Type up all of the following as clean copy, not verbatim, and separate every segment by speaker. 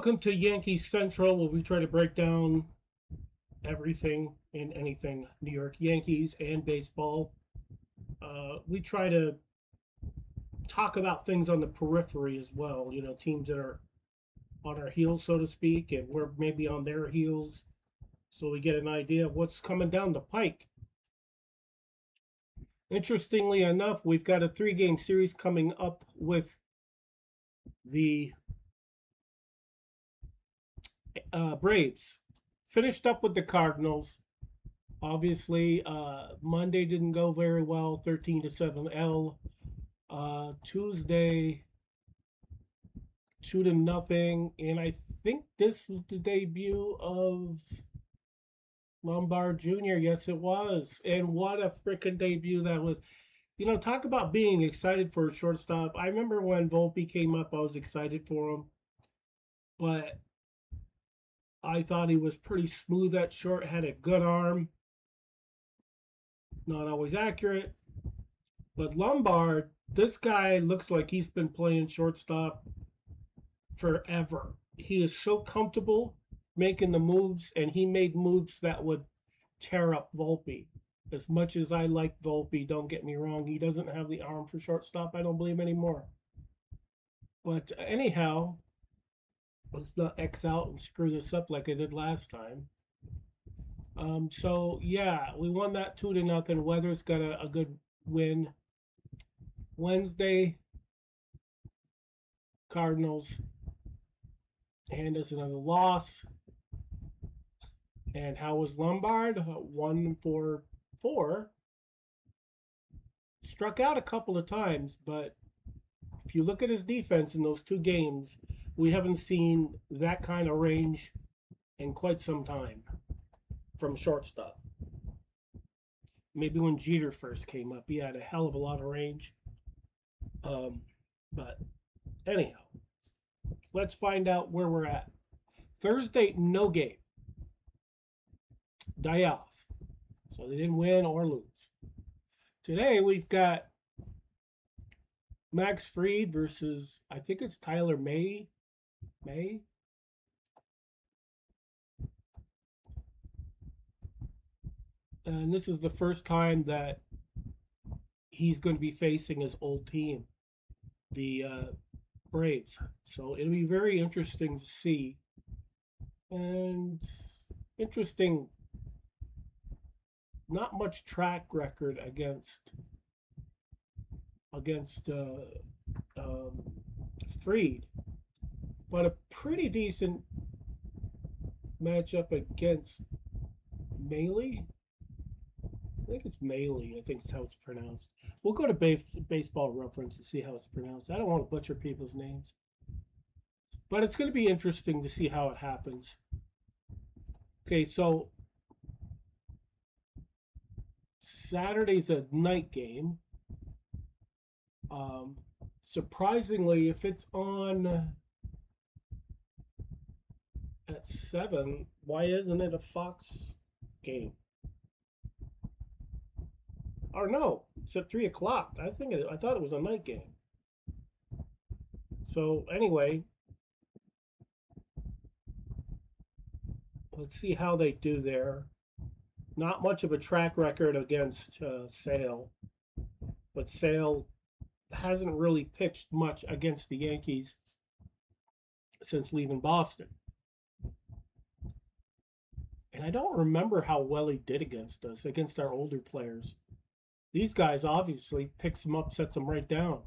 Speaker 1: Welcome to Yankee Central, where we try to break down everything and anything New York Yankees and baseball. We try to talk about things on the periphery as well, teams that are on our heels, so to speak, and we're maybe on their heels, so we get an idea of what's coming down the pike. Interestingly enough, we've got a 3-game series coming up with the Braves. Finished up with the Cardinals. Obviously, Monday didn't go very well, 13-7 L. Tuesday, 2-0, and I think this was the debut of Lombard Jr. Yes, it was, and what a freaking debut that was. Talk about being excited for a shortstop. I remember when Volpe came up, I was excited for him, but I thought he was pretty smooth at short, had a good arm. Not always accurate. But Lombard, this guy looks like he's been playing shortstop forever. He is so comfortable making the moves, and he made moves that would tear up Volpe. As much as I like Volpe, don't get me wrong, he doesn't have the arm for shortstop, I don't believe anymore. But anyhow, let's not X out and screw this up like I did last time. So yeah, we won that 2-0. Weather's got a good win. Wednesday, Cardinals hand us another loss. And how was Lombard? 1-4-4. Struck out a couple of times, but if you look at his defense in those 2 games, we haven't seen that kind of range in quite some time from shortstop. Maybe when Jeter first came up, he had a hell of a lot of range. But anyhow, let's find out where we're at. Thursday, no game. Die off. So they didn't win or lose. Today, we've got Max Fried versus, I think it's Tyler May. And this is the first time that he's going to be facing his old team, the Braves. So it'll be very interesting to see. And interesting, not much track record against Fried, but a pretty decent matchup against Maley. I think it's Maley. I think it's how it's pronounced. We'll go to Baseball Reference to see how it's pronounced. I don't want to butcher people's names, but it's going to be interesting to see how it happens. Okay, so Saturday's a night game. Surprisingly, if it's on at 7, why isn't it a Fox game? Or no, it's at 3 o'clock. I thought it was a night game. So anyway, let's see how they do there. Not much of a track record against Sale, but Sale hasn't really pitched much against the Yankees since leaving Boston. And I don't remember how well he did against us, against our older players. These guys obviously picks them up, sets them right down.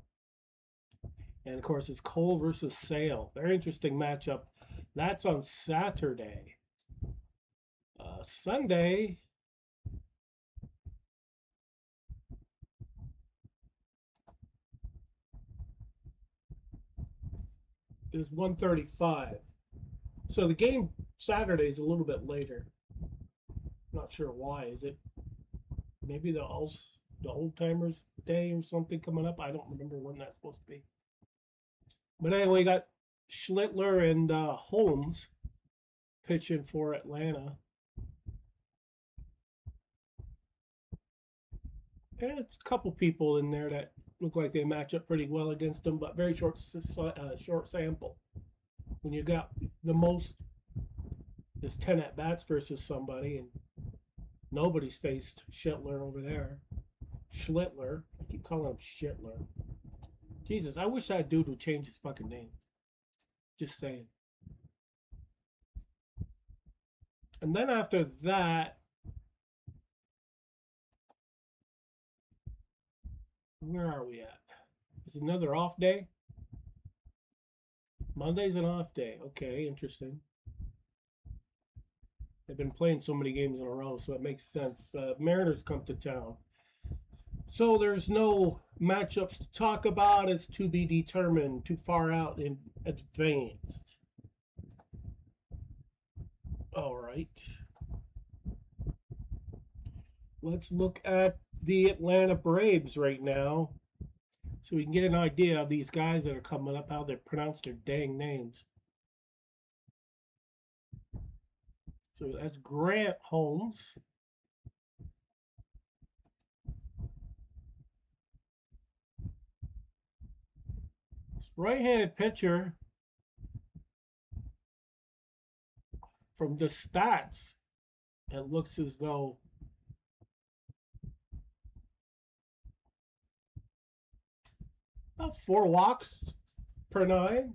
Speaker 1: And of course, it's Cole versus Sale. Very interesting matchup. That's on Saturday. Sunday, is 1:35. So the game Saturday is a little bit later. Not sure why. Is it maybe the old timers day or something coming up? I don't remember when that's supposed to be. But anyway, we got Schlittler and Holmes pitching for Atlanta. And it's a couple people in there that look like they match up pretty well against them, but very short sample. when you got the most is 10 at bats versus somebody, and nobody's faced Schittler over there. Schlittler. I keep calling him Schittler. Jesus, I wish that dude would change his fucking name. Just saying. And then after that, where are we at? Is it another off day? Monday's an off day. Okay, interesting. They've been playing so many games in a row, so it makes sense. Mariners come to town. So there's no matchups to talk about. It's to be determined, too far out in advance. All right. Let's look at the Atlanta Braves right now so we can get an idea of these guys that are coming up, how they pronounce their dang names. So that's Grant Holmes. Right-handed pitcher. From the stats, it looks as though about 4 walks per 9.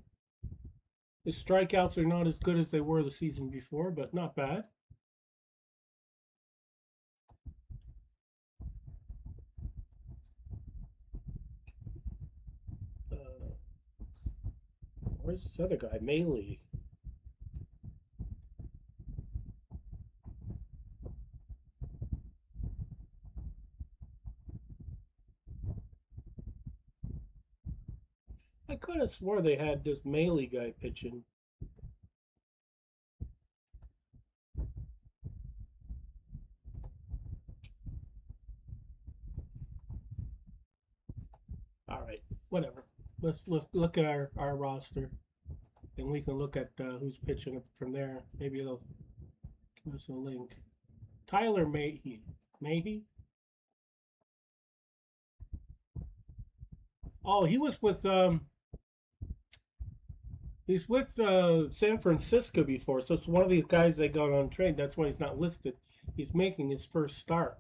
Speaker 1: His strikeouts are not as good as they were the season before, but not bad. Where's this other guy? Maley. I could have swore they had this Maley guy pitching. All right, whatever. Let's look at our roster, and we can look at who's pitching from there. Maybe it'll give us a link. Tyler Mahey. Mahey? Oh, he's with San Francisco before, so it's one of these guys they got on trade. That's why he's not listed. He's making his first start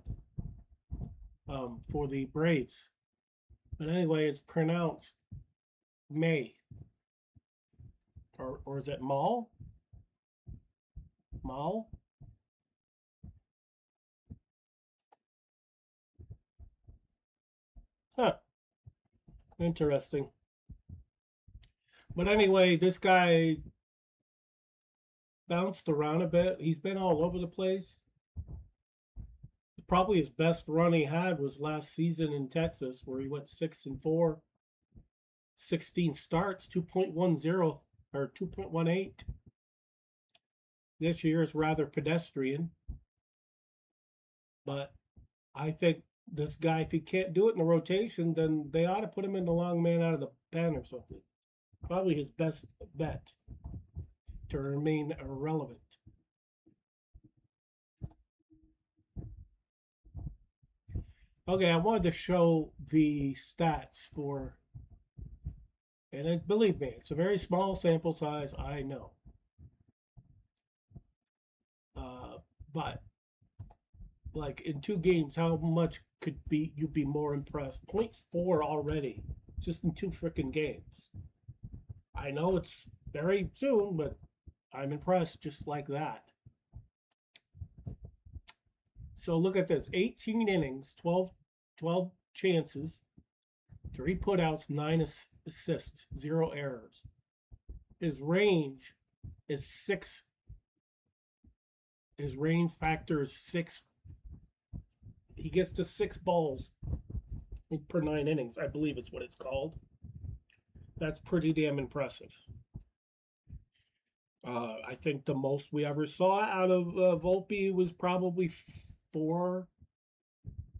Speaker 1: for the Braves. But anyway, it's pronounced May. Or is it Mall? Mall? Huh. Interesting. But anyway, this guy bounced around a bit. He's been all over the place. Probably his best run he had was last season in Texas, where he went 6-4, 16 starts, 2.10 or 2.18. This year is rather pedestrian, but I think this guy, if he can't do it in the rotation, then they ought to put him in the long man out of the pen or something. Probably his best bet to remain irrelevant. Okay, I wanted to show the stats for, and believe me, it's a very small sample size, I know. But like in 2 games, how much could you be more impressed? 0.4 already, just in 2 freaking games. I know it's very soon, but I'm impressed just like that. So look at this: 18 innings, 12 chances, 3 putouts, 9 assists, 0 errors. His range is 6. His range factor is 6. He gets to 6 balls per 9 innings, I believe it's what it's called. That's pretty damn impressive. I think the most we ever saw out of Volpe was probably 4,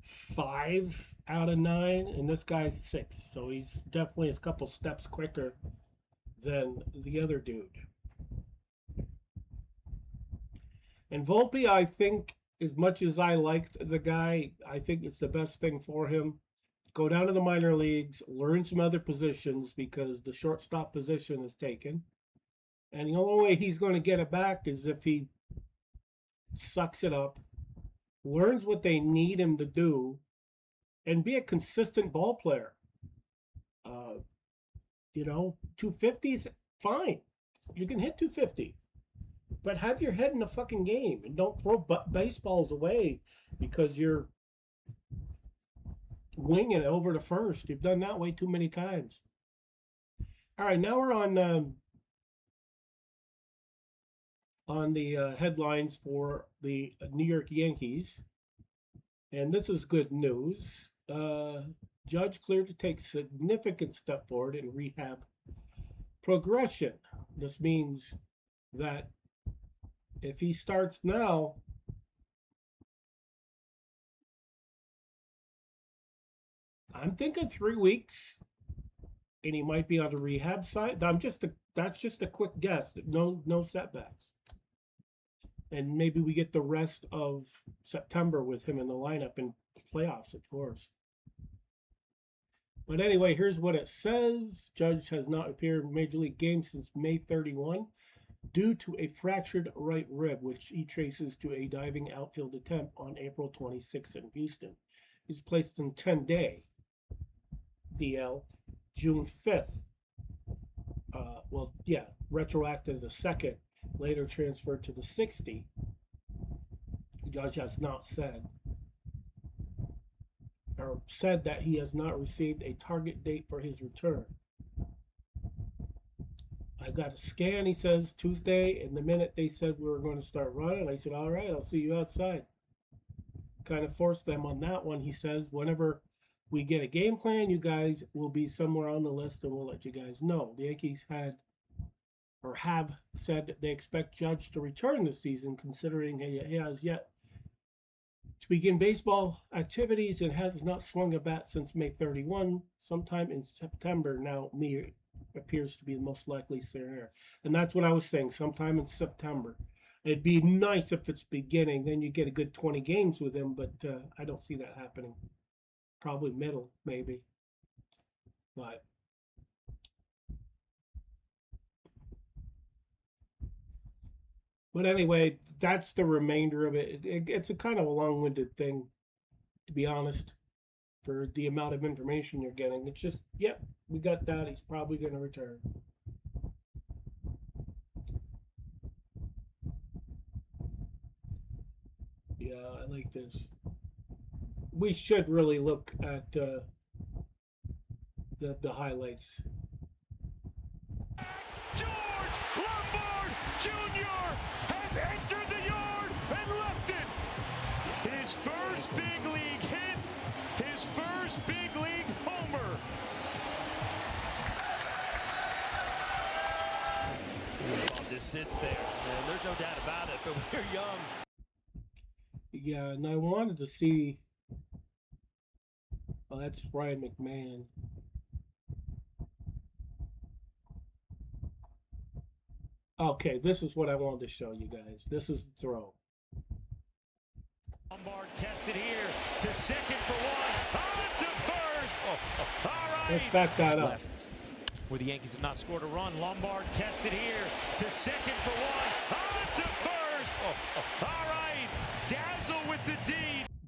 Speaker 1: 5 out of 9, and this guy's 6. So he's definitely a couple steps quicker than the other dude. And Volpe, I think, as much as I liked the guy, I think it's the best thing for him. Go down to the minor leagues, learn some other positions because the shortstop position is taken. And the only way he's going to get it back is if he sucks it up, learns what they need him to do, and be a consistent ball player. Uh, 250s, fine. You can hit 250, but have your head in the fucking game and don't throw baseballs away because you're winging it over to first. You've done that way too many times. All right, now we're on the headlines for the New York Yankees, and this is good news. Judge cleared to take significant step forward in rehab progression. This means that if he starts now, I'm thinking 3 weeks, and he might be on the rehab side. That's just a quick guess. No setbacks, and maybe we get the rest of September with him in the lineup in playoffs, of course. But anyway, here's what it says. Judge has not appeared in Major League games since May 31 due to a fractured right rib, which he traces to a diving outfield attempt on April 26th in Houston. He's placed in 10-day DL June 5th. Retroactive the 2nd, later transferred to the 60. The judge has not said that he has not received a target date for his return. I got a scan, he says, Tuesday, and the minute they said we were going to start running, I said, all right, I'll see you outside. Kind of forced them on that one. He says, whenever we get a game plan, you guys will be somewhere on the list and we'll let you guys know. The Yankees have said they expect Judge to return this season, considering he has yet to begin baseball activities and has not swung a bat since May 31. Sometime in September now appears to be the most likely scenario. And that's what I was saying, sometime in September. It'd be nice if it's beginning, then you get a good 20 games with him, but I don't see that happening. Probably middle, maybe. But anyway, that's the remainder of it. It's a kind of a long-winded thing, to be honest, for the amount of information you're getting. It's just, yep, we got that. He's probably going to return. Yeah, I like this. We should really look at the highlights.
Speaker 2: George Lombard Jr. has entered the yard and left it. His first big league hit, his first big league homer. So this ball just sits there, and there's no doubt about it, but we're young.
Speaker 1: Yeah, and I wanted to see. Oh, that's Brian McMahon. Okay, this is what I wanted to show you guys. This is the throw.
Speaker 2: Lombard tested here to second for one. On to first. All right.
Speaker 1: Let's back that up.
Speaker 2: Left. Where the Yankees have not scored a run. Lombard tested here to second for one. On to first. All right. Dazzle with the D.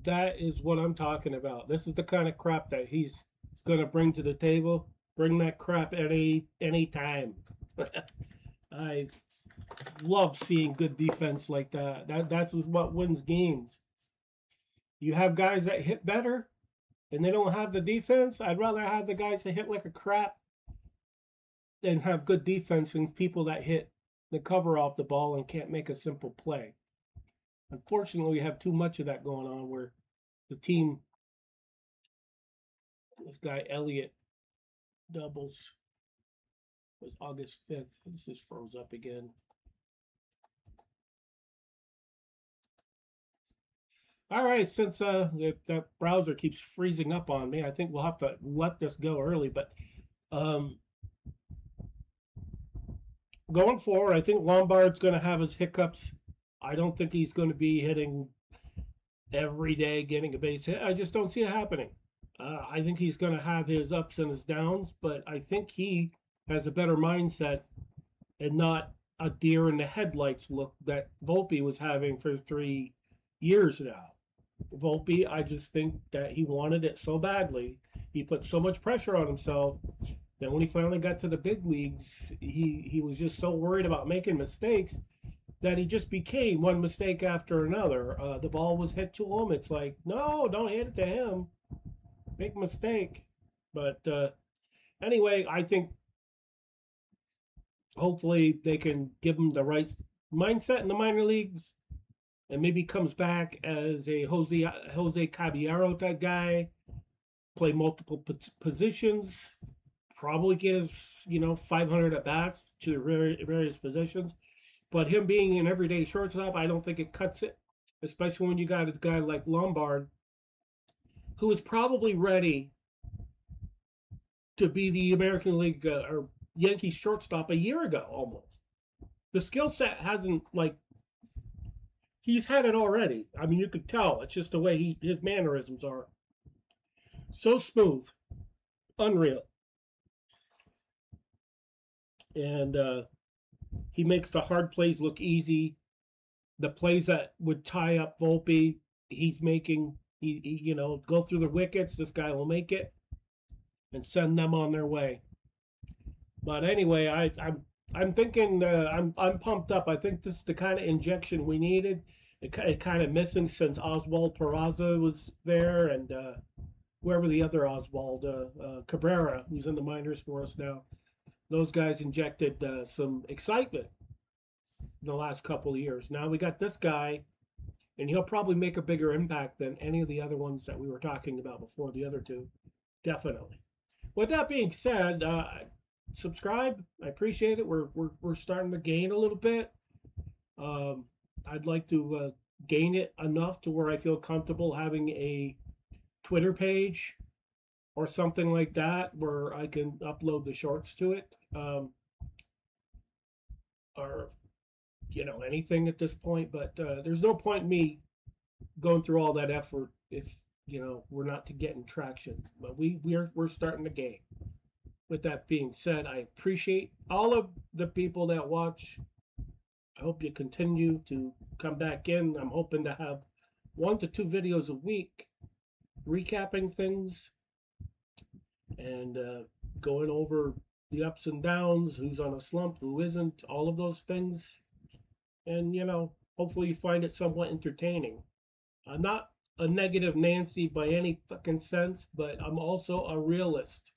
Speaker 1: That is what I'm talking about. This is the kind of crap that he's going to bring to the table. Bring that crap any time. I love seeing good defense like that. That's what wins games. You have guys that hit better, and they don't have the defense. I'd rather have the guys that hit like a crap than have good defense and people that hit the cover off the ball and can't make a simple play. Unfortunately, we have too much of that going on where the team, this guy Elliott doubles, was August 5th. This just froze up again. All right, since that browser keeps freezing up on me, I think we'll have to let this go early. But going forward, I think Lombard's going to have his hiccups. I don't think he's going to be hitting every day, getting a base hit. I just don't see it happening. I think he's going to have his ups and his downs, but I think he has a better mindset and not a deer in the headlights look that Volpe was having for 3 years now. Volpe, I just think that he wanted it so badly. He put so much pressure on himself that when he finally got to the big leagues, he was just so worried about making mistakes that he just became one mistake after another. The ball was hit to him. It's like, no, don't hit it to him. Big mistake. But anyway, I think hopefully they can give him the right mindset in the minor leagues, and maybe comes back as a Jose Caballero type guy, play multiple positions, probably get his 500 at bats to various positions. But him being an everyday shortstop, I don't think it cuts it, especially when you got a guy like Lombard, who is probably ready to be the American League or Yankee shortstop a year ago almost. The skill set hasn't, like, he's had it already. I mean, you could tell. It's just the way his mannerisms are. So smooth. Unreal. And he makes the hard plays look easy. The plays that would tie up Volpe, he's making. He go through the wickets. This guy will make it and send them on their way. But anyway, I'm thinking I'm pumped up. I think this is the kind of injection we needed. It kind of missing since Oswald Peraza was there, and whoever the other Oswald Cabrera, who's in the minors for us now. Those guys injected some excitement in the last couple of years. Now we got this guy, and he'll probably make a bigger impact than any of the other ones that we were talking about before, the other two. Definitely. With that being said, subscribe. I appreciate it. We're starting to gain a little bit. I'd like to gain it enough to where I feel comfortable having a Twitter page or something like that where I can upload the shorts to it, or anything at this point. But there's no point in me going through all that effort if we're not to getting traction. But we're starting to gain. With that being said, I appreciate all of the people that watch. I hope you continue to come back in. I'm hoping to have 1 to 2 videos a week recapping things and going over the ups and downs, who's on a slump, who isn't, all of those things. And, hopefully you find it somewhat entertaining. I'm not a negative Nancy by any fucking sense, but I'm also a realist.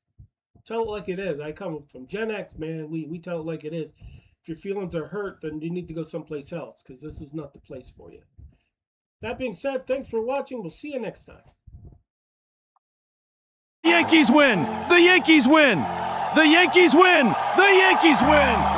Speaker 1: Tell it like it is. I come from Gen X, man. We tell it like it is. If your feelings are hurt, then you need to go someplace else, because this is not the place for you. That being said, thanks for watching. We'll see you next time.
Speaker 3: The Yankees win! The Yankees win! The Yankees win! The Yankees win!